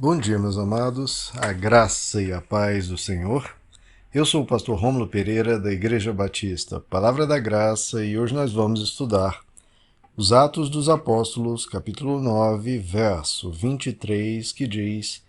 Bom dia, meus amados, a graça e a paz do Senhor. Eu sou o pastor Rômulo Pereira, da Igreja Batista Palavra da Graça, e hoje nós vamos estudar os Atos dos Apóstolos, capítulo 9, verso 23, que diz: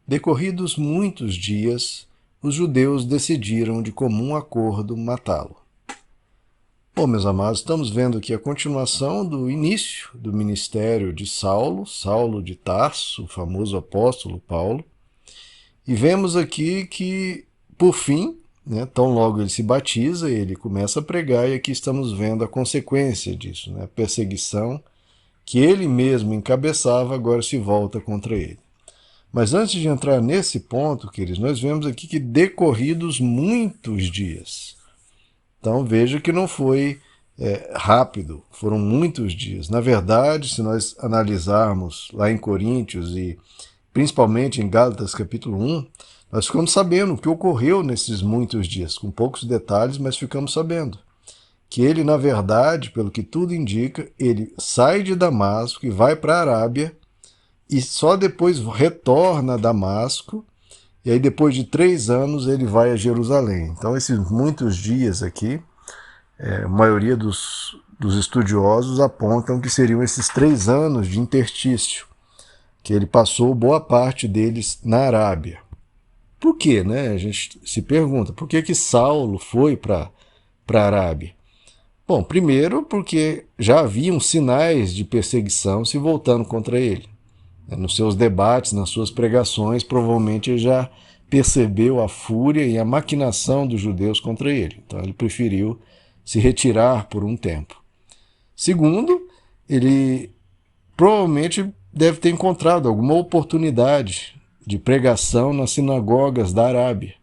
Decorridos muitos dias, os judeus decidiram de comum acordo matá-lo. Bom, meus amados, estamos vendo aqui a continuação do início do ministério de Saulo de Tarso, o famoso apóstolo Paulo, e vemos aqui que, por fim, tão logo ele se batiza, ele começa a pregar, e aqui estamos vendo a consequência disso, a perseguição que ele mesmo encabeçava agora se volta contra ele. Mas antes de entrar nesse ponto, queridos, nós vemos aqui que decorridos muitos dias. Então veja que não foi rápido, foram muitos dias. Na verdade, se nós analisarmos lá em Coríntios e principalmente em Gálatas capítulo 1, nós ficamos sabendo o que ocorreu nesses muitos dias, com poucos detalhes, mas ficamos sabendo que ele, na verdade, pelo que tudo indica, ele sai de Damasco e vai para a Arábia, e só depois retorna a Damasco, e aí depois de 3 anos ele vai a Jerusalém. Então esses muitos dias aqui, a maioria dos estudiosos apontam que seriam esses 3 anos de interstício, que ele passou boa parte deles na Arábia. Por quê, né? A gente se pergunta, por que Saulo foi para a Arábia? Bom, primeiro porque já haviam sinais de perseguição se voltando contra ele. Nos seus debates, nas suas pregações, provavelmente ele já percebeu a fúria e a maquinação dos judeus contra ele. Então ele preferiu se retirar por um tempo. Segundo, ele provavelmente deve ter encontrado alguma oportunidade de pregação nas sinagogas da Arábia.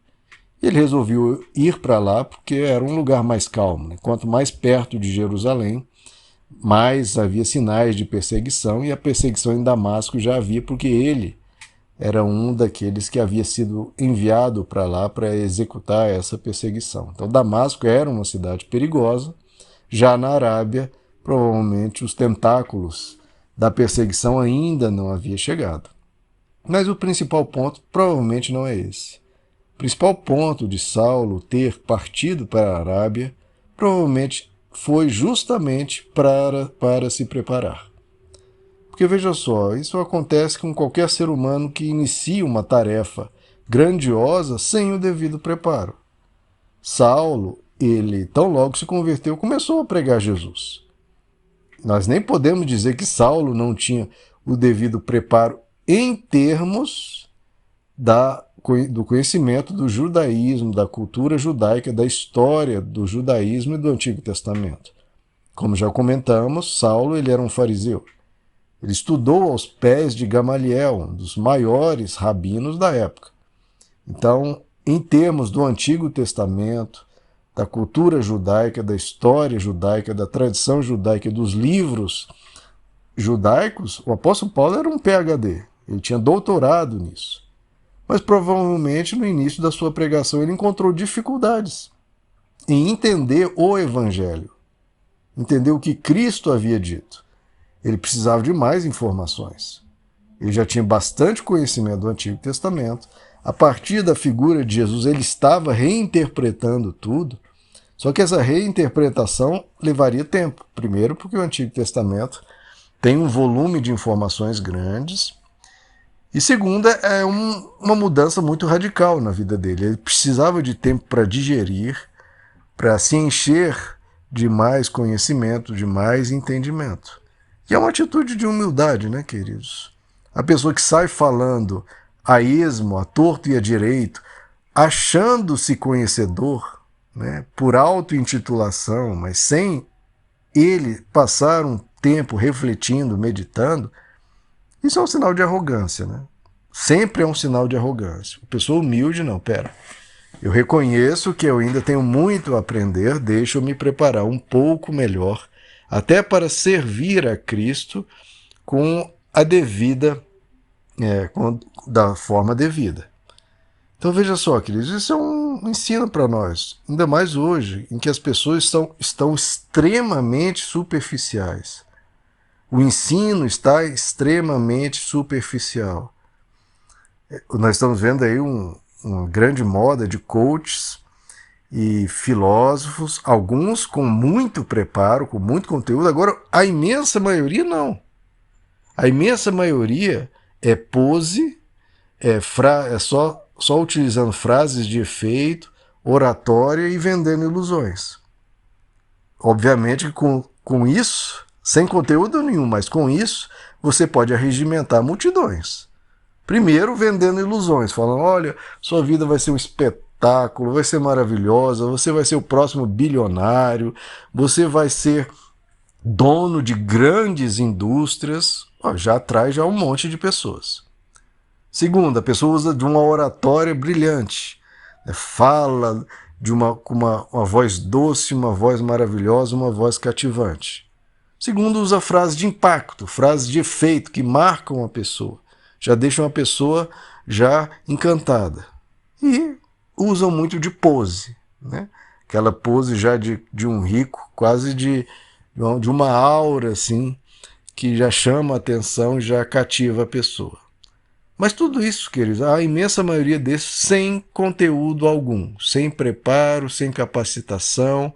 Ele resolveu ir para lá porque era um lugar mais calmo. Quanto mais perto de Jerusalém, mais havia sinais de perseguição, e a perseguição em Damasco já havia porque ele era um daqueles que havia sido enviado para lá para executar essa perseguição. Então Damasco era uma cidade perigosa. Já na Arábia, provavelmente os tentáculos da perseguição ainda não havia chegado. Mas o principal ponto provavelmente não é esse. O principal ponto de Saulo ter partido para a Arábia provavelmente foi justamente para se preparar. Porque veja só, isso acontece com qualquer ser humano que inicia uma tarefa grandiosa sem o devido preparo. Saulo, ele tão logo se converteu, começou a pregar Jesus. Nós nem podemos dizer que Saulo não tinha o devido preparo em termos do conhecimento do judaísmo, da cultura judaica, da história do judaísmo e do Antigo Testamento. Como já comentamos, Saulo ele era um fariseu. Ele estudou aos pés de Gamaliel, um dos maiores rabinos da época. Então, em termos do Antigo Testamento, da cultura judaica, da história judaica, da tradição judaica, dos livros judaicos, o apóstolo Paulo era um PhD. Ele tinha doutorado nisso. Mas provavelmente no início da sua pregação ele encontrou dificuldades em entender o Evangelho, entender o que Cristo havia dito. Ele precisava de mais informações. Ele já tinha bastante conhecimento do Antigo Testamento. A partir da figura de Jesus, ele estava reinterpretando tudo. Só que essa reinterpretação levaria tempo. Primeiro, porque o Antigo Testamento tem um volume de informações grandes. E segunda, é uma mudança muito radical na vida dele. Ele precisava de tempo para digerir, para se encher de mais conhecimento, de mais entendimento. E é uma atitude de humildade, né, queridos? A pessoa que sai falando a esmo, a torto e a direito, achando-se conhecedor, por auto-intitulação, mas sem ele passar um tempo refletindo, meditando, isso é um sinal de arrogância, né? Sempre é um sinal de arrogância. A pessoa humilde, não, pera. Eu reconheço que eu ainda tenho muito a aprender, deixa eu me preparar um pouco melhor, até para servir a Cristo com a devida, da forma devida. Então veja só, queridos, isso é um ensino para nós, ainda mais hoje, em que as pessoas estão extremamente superficiais. O ensino está extremamente superficial. Nós estamos vendo aí uma grande moda de coaches e filósofos, alguns com muito preparo, com muito conteúdo. Agora, a imensa maioria não. A imensa maioria é pose, é só utilizando frases de efeito, oratória e vendendo ilusões. Obviamente que com isso, sem conteúdo nenhum, mas com isso, você pode arregimentar multidões. Primeiro, vendendo ilusões, falando: olha, sua vida vai ser um espetáculo, vai ser maravilhosa, você vai ser o próximo bilionário, você vai ser dono de grandes indústrias. Ó, já atrai já um monte de pessoas. Segundo, a pessoa usa de uma oratória brilhante, né? Fala com uma voz doce, uma voz maravilhosa, uma voz cativante. Segundo, usa frases de impacto, frases de efeito que marcam a pessoa, já deixam a pessoa já encantada. E usam muito de pose, né? Aquela pose já de um rico, quase de uma aura assim, que já chama a atenção, já cativa a pessoa. Mas tudo isso, queridos, a imensa maioria desses sem conteúdo algum, sem preparo, sem capacitação,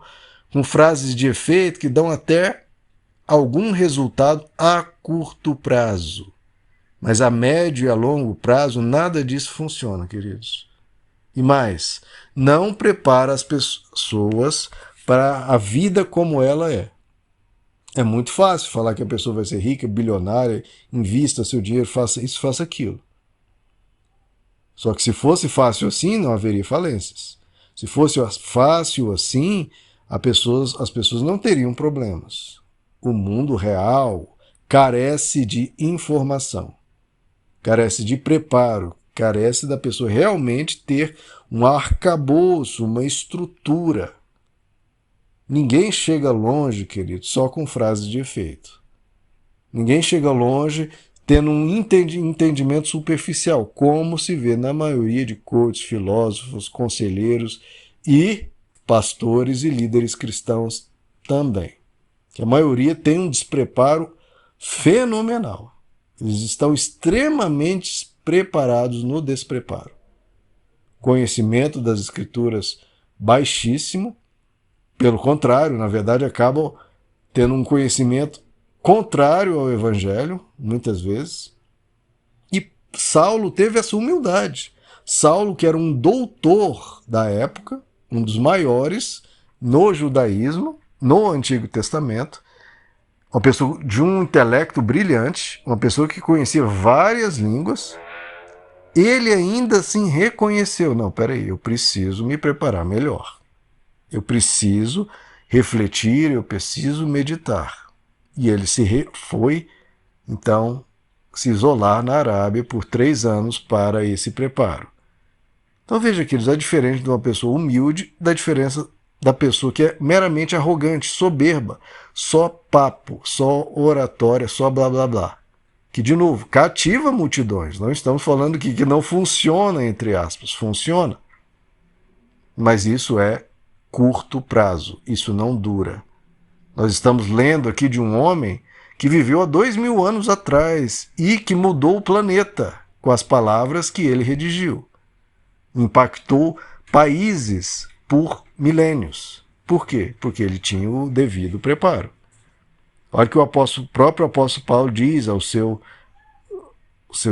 com frases de efeito que dão até algum resultado a curto prazo. Mas a médio e a longo prazo nada disso funciona, queridos. E mais, não prepara as pessoas para a vida como ela é. É muito fácil falar que a pessoa vai ser rica, bilionária, invista seu dinheiro, faça isso, faça aquilo. Só que se fosse fácil assim, não haveria falências. Se fosse fácil assim, as pessoas não teriam problemas. O mundo real carece de informação, carece de preparo, carece da pessoa realmente ter um arcabouço, uma estrutura. Ninguém chega longe, querido, só com frases de efeito. Ninguém chega longe tendo um entendimento superficial, como se vê na maioria de coaches, filósofos, conselheiros e pastores e líderes cristãos também. Que a maioria tem um despreparo fenomenal. Eles estão extremamente preparados no despreparo. Conhecimento das escrituras baixíssimo, pelo contrário, na verdade acabam tendo um conhecimento contrário ao evangelho, muitas vezes. E Saulo teve essa humildade. Saulo, que era um doutor da época, um dos maiores no judaísmo, no Antigo Testamento, uma pessoa de um intelecto brilhante, uma pessoa que conhecia várias línguas, ele ainda assim reconheceu: não, peraí, eu preciso me preparar melhor. Eu preciso refletir, eu preciso meditar. E ele foi, então, se isolar na Arábia por 3 anos para esse preparo. Então veja, queridos, a diferença de uma pessoa humilde da diferença da pessoa que é meramente arrogante, soberba, só papo, só oratória, só blá blá blá. Que, de novo, cativa multidões. Não estamos falando que não funciona, entre aspas. Funciona. Mas isso é curto prazo. Isso não dura. Nós estamos lendo aqui de um homem que viveu há 2000 anos atrás e que mudou o planeta com as palavras que ele redigiu. Impactou países por milênios. Por quê? Porque ele tinha o devido preparo. Olha que o próprio apóstolo Paulo diz ao seu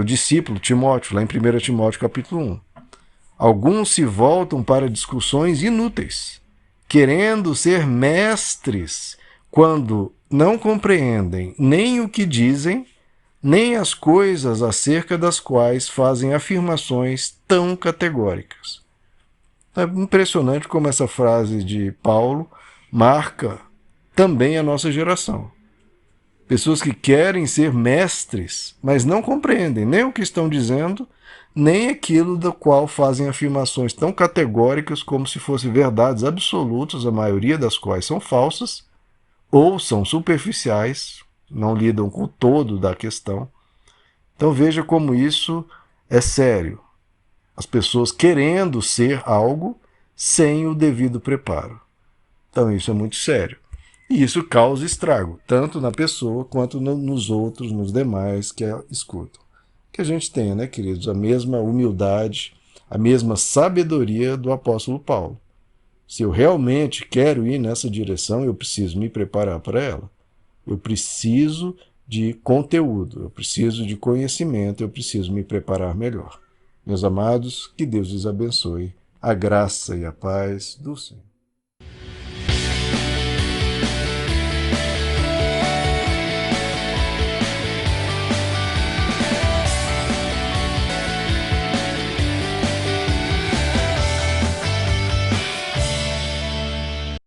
discípulo Timóteo, lá em 1 Timóteo capítulo 1. Alguns se voltam para discussões inúteis, querendo ser mestres, quando não compreendem nem o que dizem, nem as coisas acerca das quais fazem afirmações tão categóricas. É impressionante como essa frase de Paulo marca também a nossa geração. Pessoas que querem ser mestres, mas não compreendem nem o que estão dizendo, nem aquilo do qual fazem afirmações tão categóricas como se fossem verdades absolutas, a maioria das quais são falsas, ou são superficiais, não lidam com o todo da questão. Então veja como isso é sério. As pessoas querendo ser algo sem o devido preparo. Então isso é muito sério. E isso causa estrago, tanto na pessoa quanto nos outros, nos demais que a escutam. que a gente tenha, né, queridos, a mesma humildade, a mesma sabedoria do apóstolo Paulo. Se eu realmente quero ir nessa direção, eu preciso me preparar para ela. Eu preciso de conteúdo, eu preciso de conhecimento, eu preciso me preparar melhor. Meus amados, que Deus lhes abençoe. A graça e a paz do Senhor.